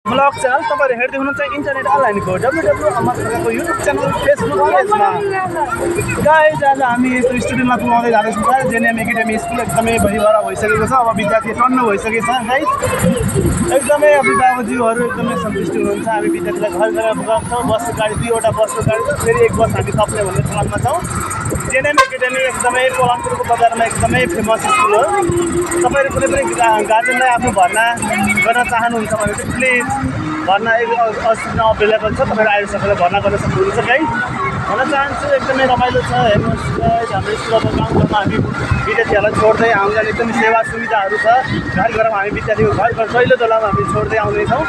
blog channel तपाईहरु हेर्दै हुनुहुन्छ इन्टरनेट अनलाइनको www अमरको युट्युब च्यानल फेसबुक पेजमा गाइस आज हामी यो स्टुडेन्टमा पुगाउँदै जाँदैछौँ सर जेएनएम एकाडेमी स्कुल एकदमै भरिभरा भइसकेको छ अब विद्यार्थी टन्न भइसकेको छ गाइस एकदमै अभिभावकज्यूहरू एकदमै सन्तुष्ट हुनुहुन्छ हामी विद्यार्थीलाई घर घर पुगाउँछौँ बसको गाडी दुईवटा बसको गाडी छ फेरि एक बस हामी थप्ने भन्ने प्लानमा छौँ जेएनएम एकाडेमी एकदमै पोलामपुरको बजारमा एकदमै फेमस स्कुल हो तपाईहरु कुनै पनि गार्जियनलाई आफ्नो भर्ना गर्न चाहनुहुन्छ भने चाहिँ प्लिज भर्ना अस्तित्वमा अभाइलेबल छ तपाईहरु आएर सबैलाई भर्ना गर्न सक्नुहुन्छ गाइस भन्न चाहन्छु एकदमै रमाइलो छ हेर्नुहोस् गाइस हाम्रो स्कुलको गाउँघरमा हामी विद्यार्थीहरूलाई छोड्दै आउँदा एकदमै सेवा सुविधाहरू छ घर घरमा हामी विद्यार्थीको घर घर पहिलो तलामा हामी छोड्दै आउँदैछौँ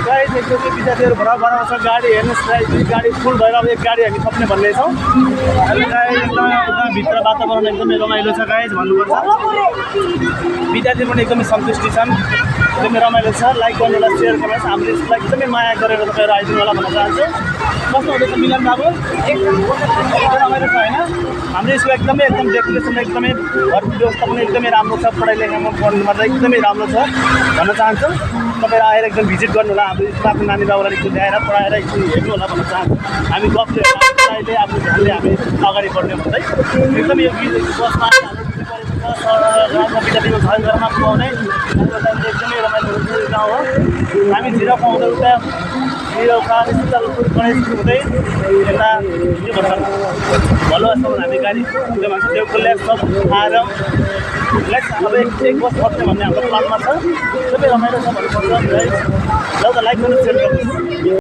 गाइस एकदमै विद्यार्थीहरू भरभर छ गाडी हेर्नुहोस् गाइस गाडी फुल भएर अब एक गाडी हामी थप्ने भन्ने छौँ गाइस एकदमै भित्र वातावरण एकदमै रमाइलो छ गाइस भन्नुपर्छ विद्यार्थी पनि एकदमै सन्तुष्टि छन् एकदमै रमाइलो छ लाइक गर्नु होला सेयर गर्नुहोस् हाम्रो स्कुललाई एकदमै माया गरेर तपाईँहरू आइदिनु होला भन्न चाहन्छु कस्तो हुँदैछ मिलन बाबु एकदमै रमाइलो छ होइन हाम्रो स्कुल एकदम डेकोरेसन एकदमै घरको व्यवस्था पनि एकदमै राम्रो छ पढाइ लेखाइमा पढ्नुमा त एकदमै राम्रो छ भन्न चाहन्छु तपाईहरु आएर एकदम भिजिट गर्नु होला हाम्रो स्कुलको नानी बाबुलाई स्कुल ल्याएर पढाएर स्कुल हेर्नु होला भन्न चाहन्छु हामी गफले पढाइले आफ्नो ध्यानले हामी अगाडि बढ्ने भन्दै एकदमै यो बसमा गाउँको विद्यार्थीको घर घरमा पुगाउने एकदमै रमाइलो गाउँ हो हामी झिरो पाउँदा उता हिरोका शीतलपुर गणेश हुँदै यता के भन्छ भलोसम्म हामी गाडी देउको ल्याब सब आएर अब एक बस बस्ने भन्ने हाम्रो प्लानमा छ सबै रमाइलो छ भन्नुपर्छ ल त लाइक गर्नु सेयर गर्नु